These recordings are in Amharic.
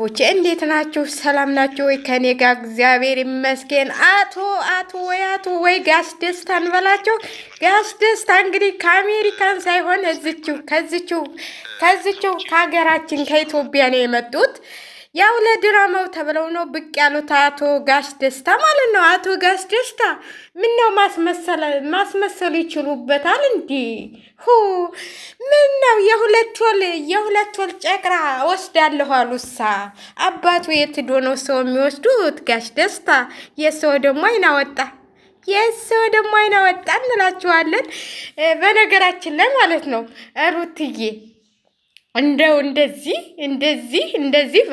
ቤተሰቦች እንዴት ናችሁ? ሰላም ናችሁ ወይ? ከኔ ጋር እግዚአብሔር ይመስገን። አቶ ወይ ጋሽ ደስታን በላቸው። ጋሽ ደስታ እንግዲህ ከአሜሪካን ሳይሆን ከዚችው ከሀገራችን ከኢትዮጵያ ነው የመጡት። ያው ለድራማው ተብለው ነው ብቅ ያሉት አቶ ጋሽ ደስታ ማለት ነው። አቶ ጋሽ ደስታ ምን ነው ማስመሰሉ ይችሉበታል እንዲ ምን ነው የሁለት ወር ጨቅራ ወስዳለሁ አሉሳ። አባቱ የት ሄዶ ነው ሰው የሚወስዱት? ጋሽ ደስታ የሰው ደግሞ አይናወጣ እንላችኋለን። በነገራችን ላይ ማለት ነው ሩትዬ እንደው እንደዚህ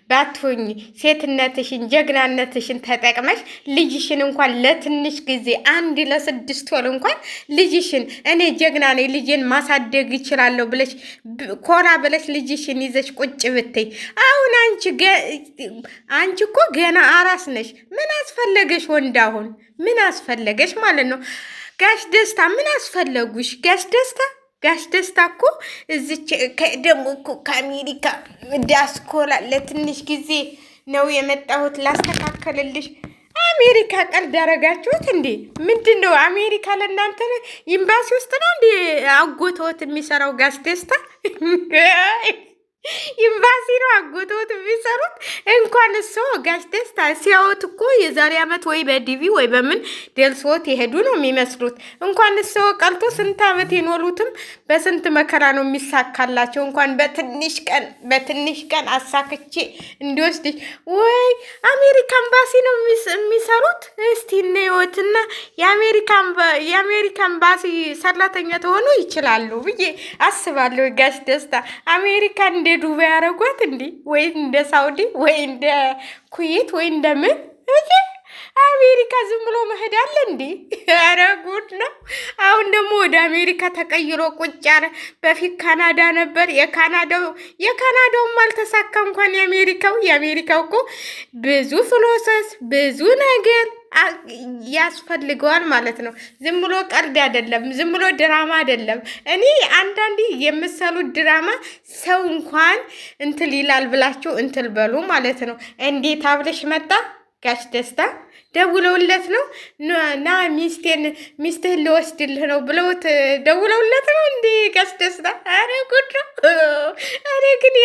ባትሆኝ ሴትነትሽን ጀግናነትሽን ተጠቅመሽ ልጅሽን እንኳን ለትንሽ ጊዜ አንድ ለ6 ወር እንኳን ልጅሽን እኔ ጀግና ነኝ ልጄን ማሳደግ ይችላለሁ ብለሽ ኮራ ብለሽ ልጅሽን ይዘሽ ቁጭ ብትይ። አሁን አንቺ እኮ ገና አራስ ነሽ። ምን አስፈለገሽ ወንድ? አሁን ምን አስፈለገሽ ማለት ነው? ጋሽ ደስታ ምን አስፈለጉሽ? ጋሽ ደስታ እኮ እዚች ደግሞ እኮ ከአሜሪካ ዲያስፖራ ለትንሽ ጊዜ ነው የመጣሁት ላስተካከልልሽ። አሜሪካ ቀልድ አደረጋችሁት እንዴ? ምንድን ነው አሜሪካ ለእናንተ ኤምባሲ ውስጥ ነው እንዴ አጎተወት የሚሰራው? ጋሽ ደስታ ኤምባሲ ነው አጎተወት የሚሰሩት። እንኳን እሱ ጋሽ ደስታ ሲያወት እኮ የዛሬ ዓመት ወይ በዲቪ ወይ በምን ደልሶት የሄዱ ነው የሚመስሉት። እንኳን እሱ ቀልቶ ስንት ዓመት የኖሩትም በስንት መከራ ነው የሚሳካላቸው። እንኳን በትንሽ ቀን አሳክቼ እንዲወስድሽ ወይ አሜሪካ ኤምባሲ ነው የሚሰሩት። እስቲ ነይወትና የአሜሪካ ኤምባሲ ሰራተኛ ተሆኑ ይችላሉ ብዬ አስባለሁ። ጋሽ ደስታ አሜሪካ እንደ ዱባይ ያረጓት እንዲ ወይ እንደ ሳውዲ ወይ እንደ ኩዌት ወይ እንደምን አሜሪካ ዝም ብሎ መሄድ አለ እንዲ? ኧረ ጉድ ነው። አሁን ደግሞ ወደ አሜሪካ ተቀይሮ ቁጭ ያለ። በፊት ካናዳ ነበር። የካናዳውም አልተሳካ እንኳን የአሜሪካው እኮ ብዙ ፕሮሰስ ብዙ ነገር ያስፈልገዋል ማለት ነው። ዝም ብሎ ቀልድ አይደለም፣ ዝም ብሎ ድራማ አይደለም። እኔ አንዳንዴ የምሰሉት ድራማ ሰው እንኳን እንትል ይላል ብላችሁ እንትል በሉ ማለት ነው። እንዴት አብለሽ መጣ ጋሽ ደስታ ደውለውለት ነው ና ሚስትህን ልወስድልህ ነው ብለውት ደውለውለት ነው እንዴ ጋሽ ደስታ? አረ ጉድ ነው። እኔ ግን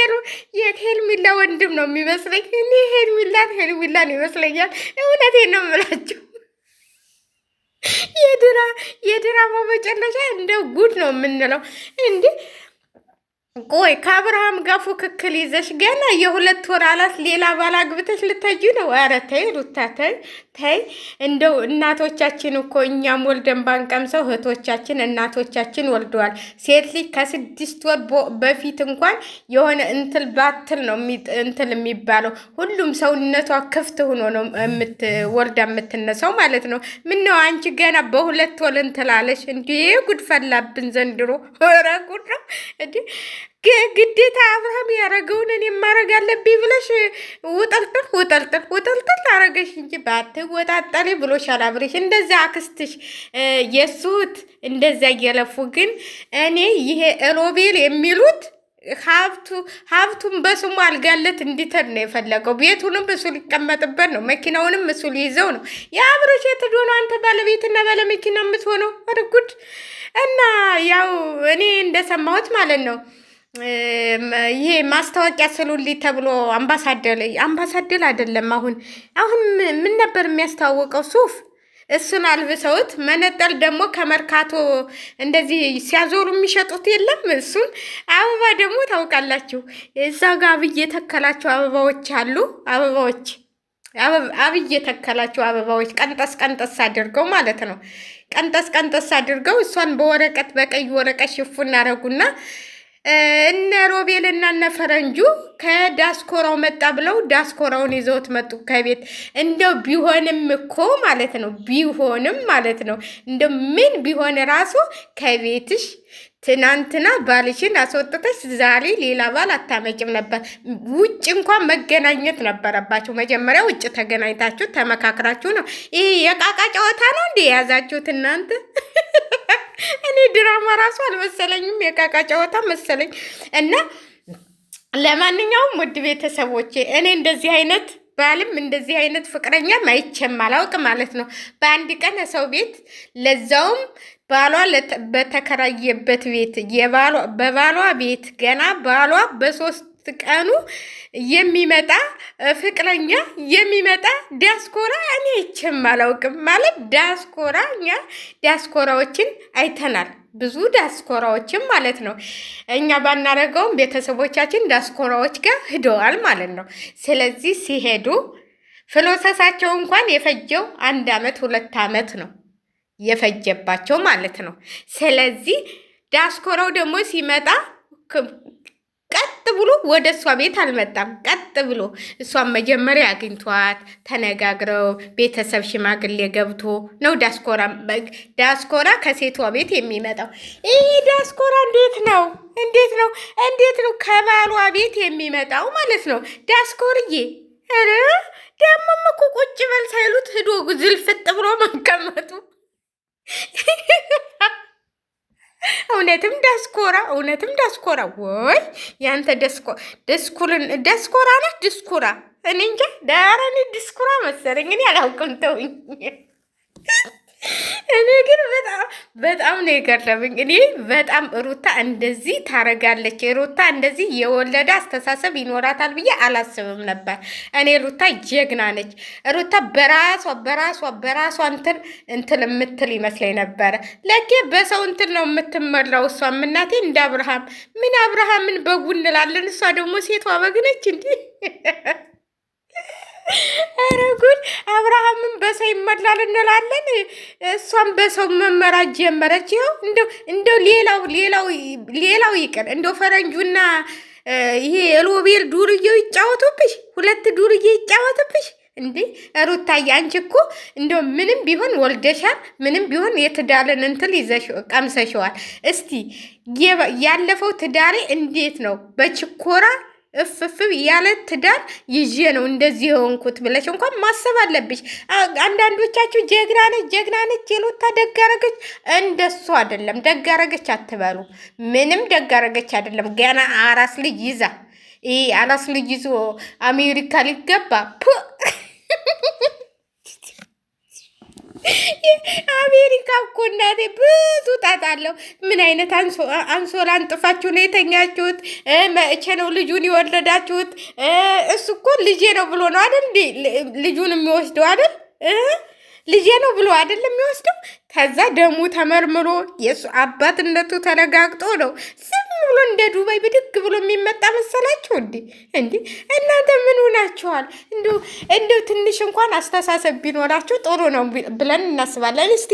የሄርሚላ ወንድም ነው የሚመስለኝ። እኔ ሄርሚላን ይመስለኛል። እውነቴን ነው የምላችሁ። የድራማው መጨረሻ እንደው ጉድ ነው የምንለው እንዴ። ቆይ ከአብርሃም ጋር ፉክክል ይዘሽ ገና የ2 ወር አላት ሌላ ባል አግብተሽ ልትሄጂ ነው? ኧረ ተይ ሩታ ተይ። እንደው እናቶቻችን እኮ እኛም ወልደን ባንቀምሰው እህቶቻችን እናቶቻችን ወልደዋል። ሴት ልጅ ከ6 ወር በፊት እንኳን የሆነ እንትል ባትል ነው እንትል የሚባለው። ሁሉም ሰውነቷ ክፍት ሆኖ ነው ወልዳ የምትነሳው ማለት ነው። ምነው አንቺ ገና በ2 ወር እንትላለሽ እንዴ? ጉድ ፈላብን ዘንድሮ። ኧረ ጉድ ነው እንዴ! ግዴታ አብርሃም ያረገውን እኔ ማረግ አለብኝ ብለሽ ውጠልጥል አረገሽ እንጂ ባትወጣጠሪ ብሎሻል አብሬሽ። እንደዛ አክስትሽ የሱት እንደዛ እየለፉ ግን እኔ ይሄ ሮቤል የሚሉት ሀብቱን በስሙ አልጋለት እንዲተር ነው የፈለገው። ቤቱንም እሱ ሊቀመጥበት ነው፣ መኪናውንም እሱ ሊይዘው ነው። የአብረሽ የትዶ ነው አንተ ባለቤትና ባለመኪና የምትሆነው? አድጉድ እና ያው እኔ እንደሰማሁት ማለት ነው ይሄ ማስታወቂያ ስሉልኝ ተብሎ አምባሳደር አይደለም። አሁን ምን ነበር የሚያስተዋወቀው? ሱፍ እሱን አልብሰውት መነጠል ደግሞ ከመርካቶ እንደዚህ ሲያዞሩ የሚሸጡት የለም። እሱን አበባ ደግሞ ታውቃላችሁ፣ እዛ ጋር አብይ የተከላቸው አበባዎች አሉ። አብይ የተከላቸው አበባዎች ቀንጠስ አድርገው ማለት ነው። ቀንጠስ አድርገው እሷን በቀይ ወረቀት ሽፉን እናረጉና እነ ሮቤል እና እነ ፈረንጁ ከዳስኮራው መጣ ብለው ዳስኮራውን ይዘውት መጡ ከቤት። እንደው ቢሆንም እንደው ምን ቢሆን ራሱ ከቤትሽ ትናንትና ባልሽን አስወጥተሽ ዛሬ ሌላ ባል አታመጭም ነበር። ውጭ እንኳን መገናኘት ነበረባችሁ። መጀመሪያ ውጭ ተገናኝታችሁ ተመካክራችሁ ነው። ይሄ የቃቃ ጨዋታ ነው እንዴ የያዛችሁት እናንተ? እኔ ድራማ ራሱ አልመሰለኝም፣ የቃቃ ጨዋታ መሰለኝ። እና ለማንኛውም ውድ ቤተሰቦቼ እኔ እንደዚህ አይነት ባልም እንደዚህ አይነት ፍቅረኛም አይቼም አላውቅ ማለት ነው። በአንድ ቀን ሰው ቤት ለዛውም ባሏ በተከራየበት ቤት በባሏ ቤት ገና ባሏ በሶስት ቀኑ የሚመጣ ፍቅረኛ የሚመጣ ዲያስፖራ እኔ አይቼም አላውቅም ማለት ዲያስፖራ እኛ ዲያስፖራዎችን አይተናል። ብዙ ዲያስፖራዎችም ማለት ነው። እኛ ባናረገውም ቤተሰቦቻችን ዲያስፖራዎች ጋር ሂደዋል ማለት ነው። ስለዚህ ሲሄዱ ፍሎሰሳቸው እንኳን የፈጀው 1 ዓመት 2 ዓመት ነው የፈጀባቸው ማለት ነው። ስለዚህ ዲያስፖራው ደግሞ ሲመጣ ቀጥ ብሎ ወደ እሷ ቤት አልመጣም። ቀጥ ብሎ እሷን መጀመሪያ አግኝቷት ተነጋግረው ቤተሰብ ሽማግሌ ገብቶ ነው ዲያስፖራ ከሴቷ ቤት የሚመጣው። ይህ ዲያስፖራ እንዴት ነው ከባሏ ቤት የሚመጣው ማለት ነው? ዲያስፖርዬ ደግሞም እኮ ቁጭ በል ሳይሉት ሂዶ ዝልፍጥ ብሎ መቀመጡ እውነትም ዳስኮራ ወይ ያንተ ደስኮራ ናት። ድስኩራ እኔ እንጃ ዳራኒ ድስኩራ መሰለኝ። እኔ አላውቅም ተውኝ። እኔ ግን በጣም ነው የገረመኝ። እኔ በጣም ሩታ እንደዚህ ታረጋለች፣ ሩታ እንደዚህ የወለደ አስተሳሰብ ይኖራታል ብዬ አላስብም ነበር። እኔ ሩታ ጀግና ነች። ሩታ በራሷ እንትን የምትል ይመስለኝ ነበረ። ለኬ በሰው እንትን ነው የምትመራው። እሷ እናቴ እንደ አብርሃምን በጉ እንላለን። እሷ ደግሞ ሴቷ በግ ነች እንዲህ ኧረ ጉድ! አብርሃምን በሰው ይመላል እንላለን። እሷም በሰው መመራት ጀመረች። ይኸው እንደው ሌላው ይቅር እንደው ፈረንጁና ይሄ ሮቤል ዱርዬው ይጫወቱብሽ፣ 2 ዱርዬ ይጫወቱብሽ። እንዴ ሩታዬ አንቺ እኮ እንደው ምንም ቢሆን ወልደሻል፣ ምንም ቢሆን የትዳርን እንትን ቀምሰሽዋል። እስቲ ያለፈው ትዳሬ እንዴት ነው በችኮራ እፍፍ ያለ ትዳር ይዤ ነው እንደዚህ የሆንኩት ብለሽ እንኳን ማሰብ አለብሽ። አንዳንዶቻችሁ ጀግና ነች የሩታ ደጋረገች። እንደሱ አይደለም። ደጋረገች አትበሉ። ምንም ደጋረገች አይደለም። ገና አራስ ልጅ ይዛ አራስ ልጅ ይዞ አሜሪካ ሊገባ አሜሪካ እኮ እናቴ ብዙ ጣጣ አለው። ምን አይነት አንሶላ አንጥፋችሁ ነው የተኛችሁት? መቼ ነው ልጁን የወለዳችሁት? እሱ እኮ ልጄ ነው ብሎ ነው አይደል ልጁን የሚወስደው አይደል? ልጄ ነው ብሎ አይደል የሚወስደው? ከዛ ደሙ ተመርምሮ የሱ አባትነቱ ተረጋግጦ ነው ዝም ብሎ እንደ ዱባይ ብድግ ብሎ የሚመጣ መሰላችሁ እንዴ? እናንተ ምን ሆናችኋል? እንደው ትንሽ እንኳን አስተሳሰብ ቢኖራችሁ ጥሩ ነው ብለን እናስባለን። እስቲ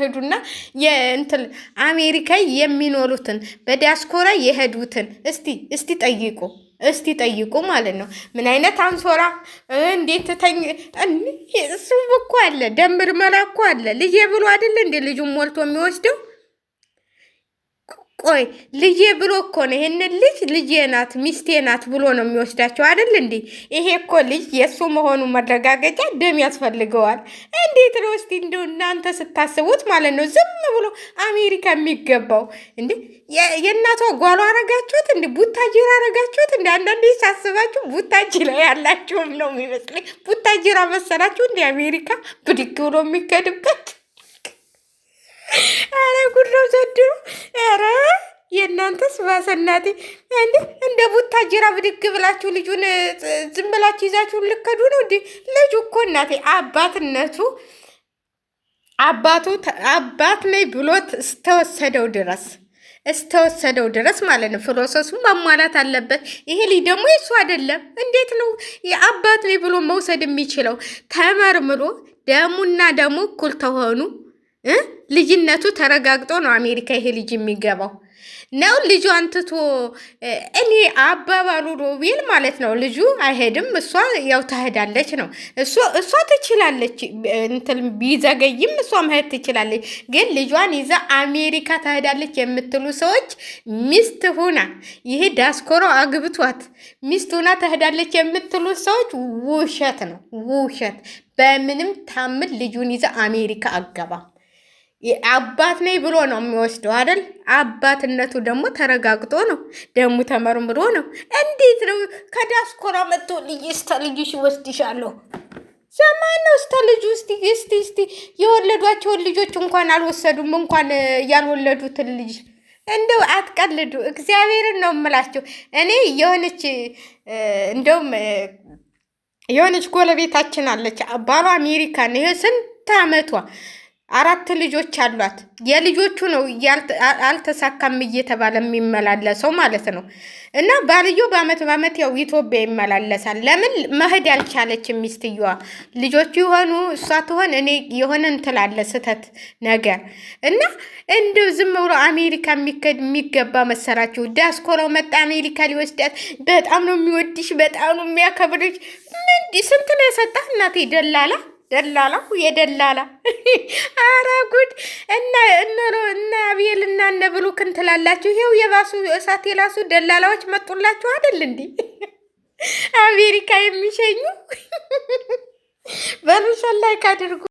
ሄዱና የእንትን አሜሪካ የሚኖሩትን በዲያስፖራ የሄዱትን እስቲ ጠይቁ ማለት ነው። ምን አይነት አንሶራ እንዴት እሱም እኮ አለ፣ ደም ምርመራ እኮ አለ። ልጄ ብሎ አይደለ እንዴ ልጁን ሞልቶ የሚወስደው? ቆይ ልጄ ብሎ እኮ ነው ይሄንን ልጄ ናት ሚስቴ ናት ብሎ ነው የሚወስዳቸው አይደል እንዴ? ይሄ እኮ ልጅ የእሱ መሆኑ መረጋገጫ ደም ያስፈልገዋል። እንዴት ነው እስቲ እንደው እናንተ ስታስቡት ማለት ነው ዝም ብሎ አሜሪካ የሚገባው እንዴ? የእናቷ ጓሏ አረጋችሁት እንዴ? ቡታጅራ አረጋችሁት እንዴ? አንዳንዴ ሳስባችሁ ቡታጅራ ያላችሁም ነው የሚመስለኝ። ቡታጅራ መሰላችሁ እንዴ አሜሪካ ብድግ ብሎ የሚከድበት? አረ ጉድ ነው ዘንድሮ። አረ የእናንተስ ባሰናቴ እንደ ቡታጅራ ብድግ ብላችሁ ልጁን ዝም ብላችሁ ይዛችሁ ልከዱ ነው እንዴ? ልጁ እኮ እናቴ አባት ነኝ ብሎት እስተወሰደው ድረስ ማለት ነው። ፕሮሰሱ ማሟላት አለበት። ይሄ ልጅ ደግሞ የሱ አይደለም። እንዴት ነው የአባት ነኝ ብሎ መውሰድ የሚችለው? ተመርምሮ ደሙና ደሙ እኩል ተሆኑ ልጅነቱ ተረጋግጦ ነው አሜሪካ ይሄ ልጅ የሚገባው ነው። ልጁ አንትቶ እኔ አባባሉ ሮቤል ማለት ነው። ልጁ አይሄድም፣ እሷ ያው ትሄዳለች ነው። እሷ ትችላለች፣ እንትን ቢዘገይም እሷ መሄድ ትችላለች። ግን ልጇን ይዛ አሜሪካ ትሄዳለች የምትሉ ሰዎች ሚስት ሁና ይሄ ዳስኮሮ አግብቷት ሚስት ሁና ትሄዳለች የምትሉ ሰዎች ውሸት ነው፣ ውሸት። በምንም ታምር ልጁን ይዛ አሜሪካ አገባ። አባት ነኝ ብሎ ነው የሚወስደው አይደል? አባትነቱ ደግሞ ተረጋግጦ ነው ደግሞ ተመርምሮ ነው። እንዴት ነው ከዲያስፖራ መጥቶ ልጅ እስተ ልጅሽ ወስድሻለሁ ዘማን ነው እስተ ልጅ ውስጥ እስቲ የወለዷቸውን ልጆች እንኳን አልወሰዱም፣ እንኳን ያልወለዱትን ልጅ እንደው አትቀልዱ። እግዚአብሔርን ነው የምላቸው። እኔ እንደውም የሆነች ጎረቤታችን አለች፣ ባሏ አሜሪካን፣ ይሄ ስንት አመቷ 4 ልጆች አሏት። የልጆቹ ነው አልተሳካም እየተባለ የሚመላለሰው ማለት ነው። እና ባልዮ በአመት ያው ኢትዮጵያ ይመላለሳል። ለምን መሄድ ያልቻለች ሚስትየዋ ልጆቹ የሆኑ እሷ ትሆን እኔ የሆነ እንትላለ ስተት ነገር እና እንደው ዝም ብሎ አሜሪካ የሚገባ መሰራችሁ። ዲያስፖራው መጣ አሜሪካ ሊወስዳት። በጣም ነው የሚወድሽ፣ በጣም ነው የሚያከብርሽ። ስንት ነው የሰጣት እናቴ? ደላላ የደላላ አረ ጉድ! እና አብየል እና እነ ብሩክ እንትላላችሁ። ይሄው የባሱ እሳት የላሱ ደላላዎች መጡላችሁ አይደል እንዴ? አሜሪካ የሚሸኙ በሩሸን ላይ ካድርጉ